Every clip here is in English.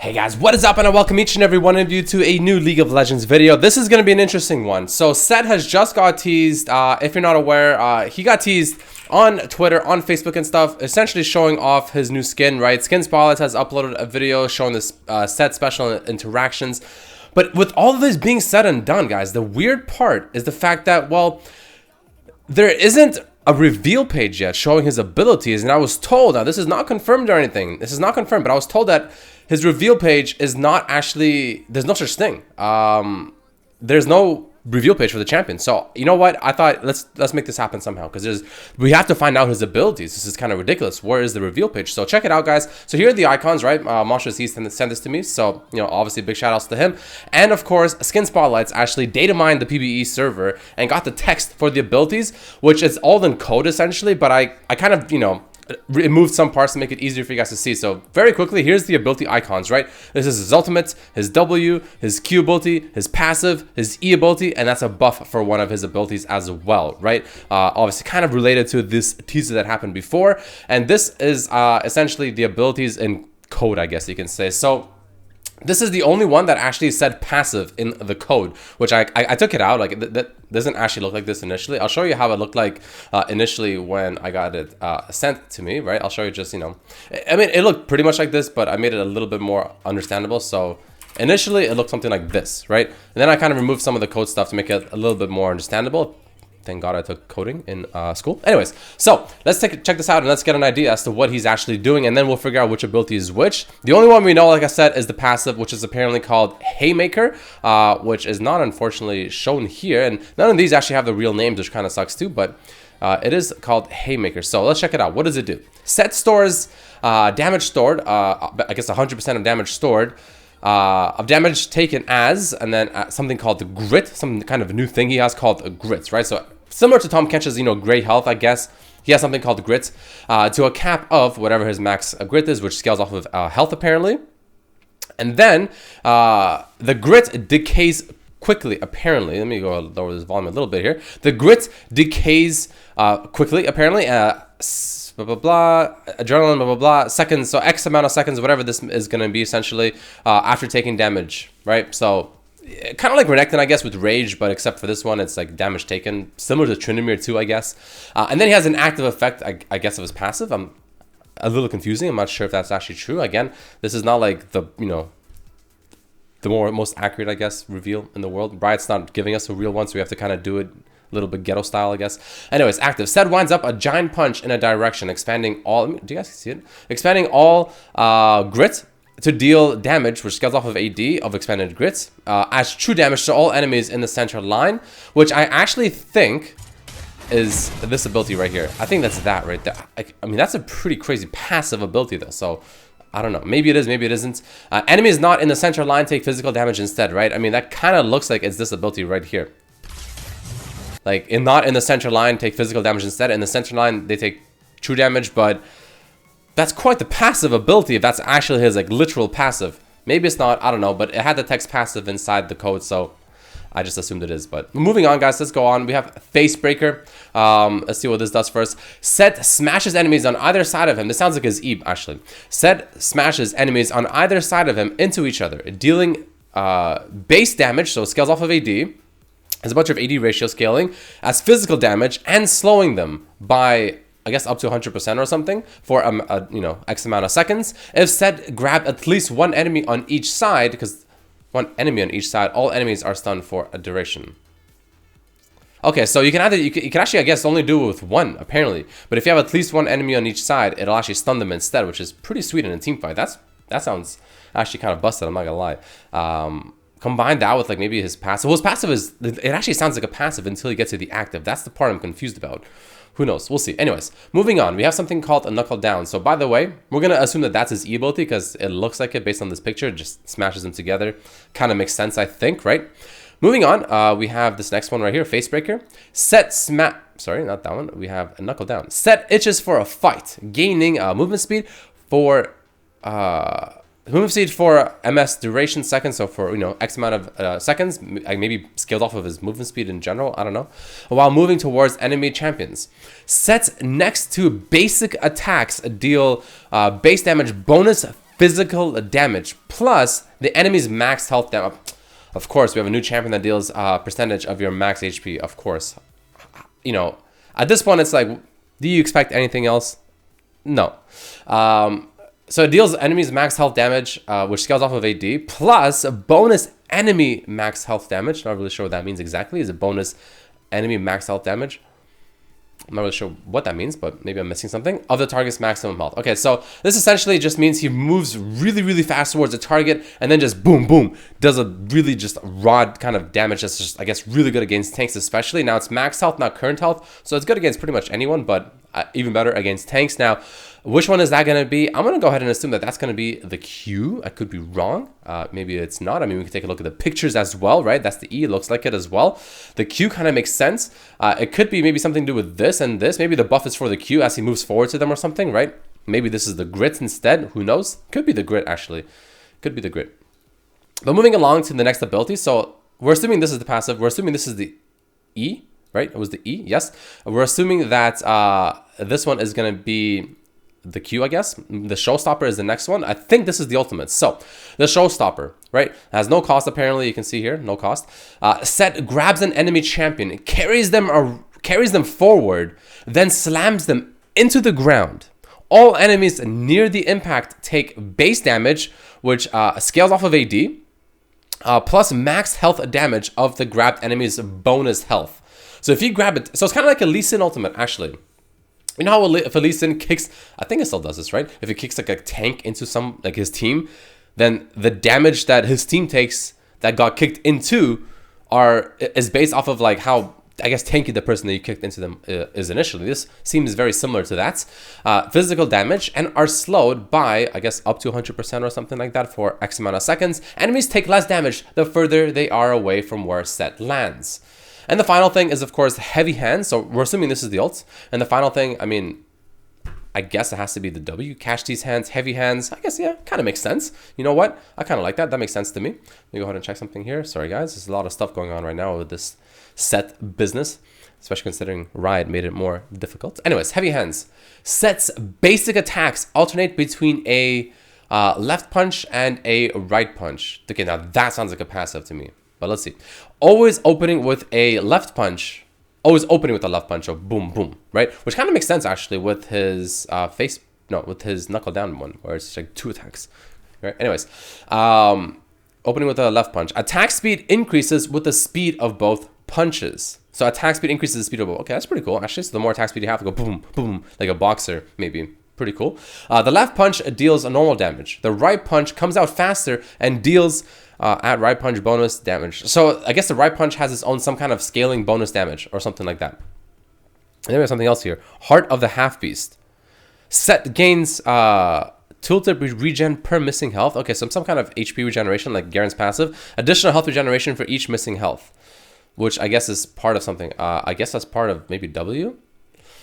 Hey guys, what is up, and I welcome each and every one of you to a new League of Legends video. This is going to be an interesting one. So Sett has just got teased. If you're not aware, he got teased on Twitter, on Facebook and stuff, essentially showing off his new skin, right? Skin Spotlight has uploaded a video showing this Sett special interactions. But with all of this being said and done, guys, the weird part is the fact that, well, there isn't a reveal page yet showing his abilities, and I was told, now this is not confirmed or anything, this is not confirmed, but I was told that his reveal page is not actually, there's no such thing. There's no reveal page for the champion. So you know what, I thought let's make this happen somehow, because we have to find out his abilities. This is kind of ridiculous. Where is the reveal page? So check it out, guys. So here are the icons, right? Monstrous he sent this to me, so you know, obviously big shout outs to him. And of course, Skin Spotlights actually data mined the PBE server and got the text for the abilities, which is all in code essentially, but I kind of, you know, removed some parts to make it easier for you guys to see. So very quickly, here's the ability icons, right? This is his ultimate, his W, his Q ability, his passive, his E ability, and that's a buff for one of his abilities as well, right? Obviously kind of related to this teaser that happened before, and this is essentially the abilities in code, I guess you can say. So this is the only one that actually said passive in the code, which I took it out. Like, that doesn't actually look like this initially. I'll show you how it looked like initially when I got it sent to me, right? I'll show you just, you know, I mean, it looked pretty much like this, but I made it a little bit more understandable. So initially it looked something like this, right? And then I kind of removed some of the code stuff to make it a little bit more understandable. Thank God I took coding in school. Anyways, so let's check this out and let's get an idea as to what he's actually doing, and then we'll figure out which ability is which. The only one we know, like I said, is the passive, which is apparently called Haymaker, which is not unfortunately shown here, and none of these actually have the real names, which kind of sucks too, but it is called Haymaker. So let's check it out. What does it do? Sett stores damage stored, I guess 100% of damage stored, of damage taken as, and then something called the grit, some kind of new thing he has called a grit, right? So similar to Tom Kench's, you know, gray health, I guess, he has something called grit, to a cap of whatever his max grit is, which scales off of health apparently. And then the grit decays quickly, apparently. Let me go lower this volume a little bit here. The grit decays quickly, apparently. Blah blah blah, adrenaline, blah blah blah, seconds, so X amount of seconds, whatever this is going to be, essentially, after taking damage, right? So kind of like Renekton, I guess, with rage, but except for this one, it's like damage taken, similar to Tryndamere too, I guess. And then he has an active effect, I guess, of his passive. I'm a little confusing. I'm not sure if that's actually true. Again, this is not like the, you know, the most accurate, I guess, reveal in the world. Riot's not giving us a real one, so we have to kind of do it a little bit ghetto style, I guess. Anyways, active. Sett winds up a giant punch in a direction, expanding all, do you guys see it? Expanding all grit to deal damage, which scales off of AD of expanded grit, as true damage to all enemies in the center line, which I actually think is this ability right here. I think that's that right there. I mean, that's a pretty crazy passive ability though, so I don't know. Maybe it is, maybe it isn't. Enemies not in the center line take physical damage instead, right? I mean, that kind of looks like it's this ability right here. Like, not in the center line, take physical damage instead. In the center line, they take true damage, but that's quite the passive ability if that's actually his, like, literal passive. Maybe it's not, I don't know, but it had the text passive inside the code, so I just assumed it is. But moving on, guys, let's go on. We have Facebreaker. Let's see what this does first. Sett smashes enemies on either side of him. This sounds like his E, actually. Sett smashes enemies on either side of him into each other, dealing base damage, so it scales off of AD. There's a bunch of AD ratio scaling as physical damage and slowing them by, I guess, up to 100% or something for you know, X amount of seconds. If Sett grab at least one enemy on each side, because one enemy on each side, all enemies are stunned for a duration. Okay, so you can either, you can actually, I guess, only do it with one, apparently. But if you have at least one enemy on each side, it'll actually stun them instead, which is pretty sweet in a team fight. That sounds actually kind of busted, I'm not gonna lie. Combine that with, like, maybe his passive. Well, his passive is, it actually sounds like a passive until you get to the active. That's the part I'm confused about. Who knows? We'll see. Anyways, moving on. We have something called a knuckle down. So, by the way, we're going to assume that that's his E ability because it looks like it based on this picture. It just smashes them together. Kind of makes sense, I think, right? Moving on, we have this next one right here, Facebreaker. Sett sorry, not that one. We have a knuckle down. Sett itches for a fight, gaining movement speed for MS duration seconds, so for, you know, X amount of seconds, maybe scaled off of his movement speed in general, I don't know, while moving towards enemy champions. Sett's next two basic attacks deal base damage bonus physical damage plus the enemy's max health damage. Of course, we have a new champion that deals percentage of your max HP. Of course, you know, at this point, it's like, do you expect anything else? No. So it deals enemies max health damage, which scales off of AD, plus a bonus enemy max health damage. Not really sure what that means exactly. Is it bonus enemy max health damage? I'm not really sure what that means, but maybe I'm missing something. Of the target's maximum health. Okay, so this essentially just means he moves really, really fast towards the target and then just boom, boom, does a really just raw kind of damage that's just, I guess, really good against tanks especially. Now, it's max health, not current health, so it's good against pretty much anyone, but even better against tanks. Now, which one is that going to be? I'm going to go ahead and assume that that's going to be the Q. I could be wrong. Maybe it's not. I mean, we can take a look at the pictures as well, right? That's the E. It looks like it as well. The Q kind of makes sense. It could be maybe something to do with this and this. Maybe the buff is for the Q as he moves forward to them or something, right? Maybe this is the grit instead. Who knows? Could be the grit, actually. Could be the grit. But moving along to the next ability. So we're assuming this is the passive. We're assuming this is the E, right? It was the E, yes. We're assuming that this one is going to be the Q, I guess. The Showstopper is the next one. I think this is the ultimate. So the Showstopper, right, has no cost apparently. You can see here, no cost. Sett grabs an enemy champion, carries them forward, then slams them into the ground. All enemies near the impact take base damage, which scales off of AD, plus max health damage of the grabbed enemy's bonus health. So if you grab it, so it's kind of like a Lee Sin ultimate, actually. You know how if a Lee Sin kicks, I think it still does this, right? If it kicks like a tank into some, like his team, then the damage that his team takes that got kicked into is based off of like how, I guess, tanky the person that you kicked into them is initially. This seems very similar to that. Physical damage and are slowed by, I guess, up to 100% or something like that for X amount of seconds. Enemies take less damage the further they are away from where Sett lands. And the final thing is, of course, heavy hands. So we're assuming this is the ult. And the final thing, I mean, I guess it has to be the W. Catch these hands, heavy hands. I guess, yeah, kind of makes sense. You know what? I kind of like that. That makes sense to me. Let me go ahead and check something here. Sorry, guys. There's a lot of stuff going on right now with this Sett business, especially considering Riot made it more difficult. Anyways, heavy hands. Sett's basic attacks alternate between a left punch and a right punch. Okay, now that sounds like a passive to me. But let's see. Always opening with a left punch. Always opening with a left punch. So boom, boom, right? Which kind of makes sense actually with his with his knuckle down one, where it's like 2 attacks. Right? Anyways, opening with a left punch. Attack speed increases with the speed of both punches. So attack speed increases the speed of both. Okay, that's pretty cool actually. So the more attack speed you have, to go boom, boom, like a boxer maybe. Pretty cool. The left punch deals a normal damage. The right punch comes out faster and deals at right punch bonus damage. So I guess the right punch has its own some kind of scaling bonus damage or something like that. And then we have something else here. Heart of the Half Beast. Sett gains tilted regen per missing health. Okay, so some kind of HP regeneration like Garen's passive. Additional health regeneration for each missing health, which I guess is part of something. I guess that's part of maybe W.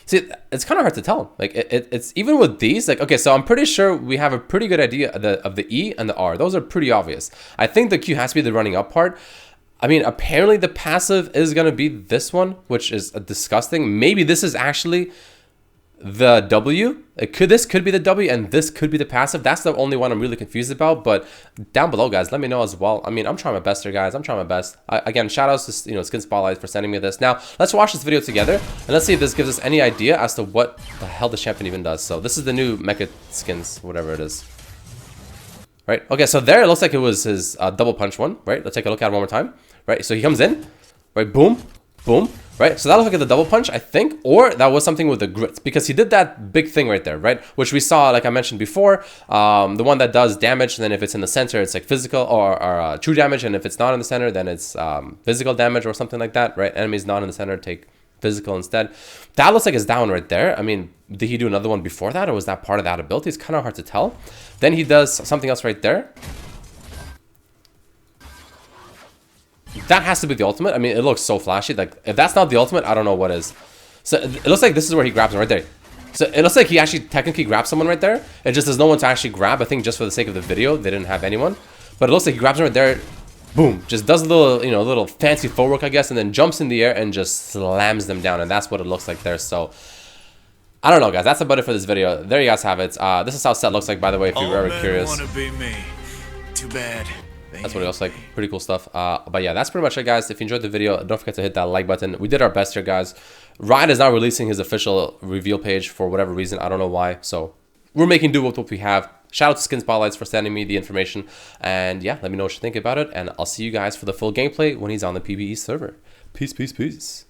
See, it's kind of hard to tell. Like it's even with these, like, okay, so I'm pretty sure we have a pretty good idea of the E and the R. Those are pretty obvious. I think the Q has to be the running up part. I mean, apparently the passive is going to be this one, which is disgusting. Maybe this is actually the W. This could be the W and this could be the passive. That's the only one I'm really confused about. But down below, guys, let me know as well. I mean, I'm trying my best here, guys. I'm trying my best. Again, shout outs to Skin Spotlight for sending me this. Now let's watch this video together and let's see if this gives us any idea as to what the hell the champion even does. So this is the new mecha skins, whatever it is. Right. Okay. So there it looks like it was his double punch one. Right. Let's take a look at it one more time. Right. So he comes in. Right. Boom. Boom. Right, so that looks like the double punch, I think, or that was something with the grit, because he did that big thing right there, right, which we saw, like I mentioned before, the one that does damage, and then if it's in the center, it's like physical or true damage, and if it's not in the center, then it's physical damage or something like that, right? Enemies not in the center take physical instead. That looks like it's down right there. I mean, did he do another one before that, or was that part of that ability? It's kind of hard to tell. Then he does something else right there. That has to be the ultimate. I mean, it looks so flashy. Like, if that's not the ultimate, I don't know what is. So it looks like this is where he grabs him right there. So it looks like he actually technically grabs someone right there. It just there's no one to actually grab. I think just for the sake of the video, they didn't have anyone. But it looks like he grabs him right there. Boom. Just does a little, little fancy footwork, I guess, and then jumps in the air and just slams them down. And that's what it looks like there. So I don't know, guys. That's about it for this video. There you guys have it. This is how Sett looks like, by the way, if you were ever curious. Wanna be me. Too bad. That's what it looks like. Pretty cool stuff. But yeah, that's pretty much it, guys. If you enjoyed the video, don't forget to hit that like button. We did our best here, guys. Ryan is not releasing his official reveal page for whatever reason. I don't know why. So we're making do with what we have. Shout out to Skin Spotlights for sending me the information. And yeah, let me know what you think about it. And I'll see you guys for the full gameplay when he's on the PBE server. Peace, peace, peace.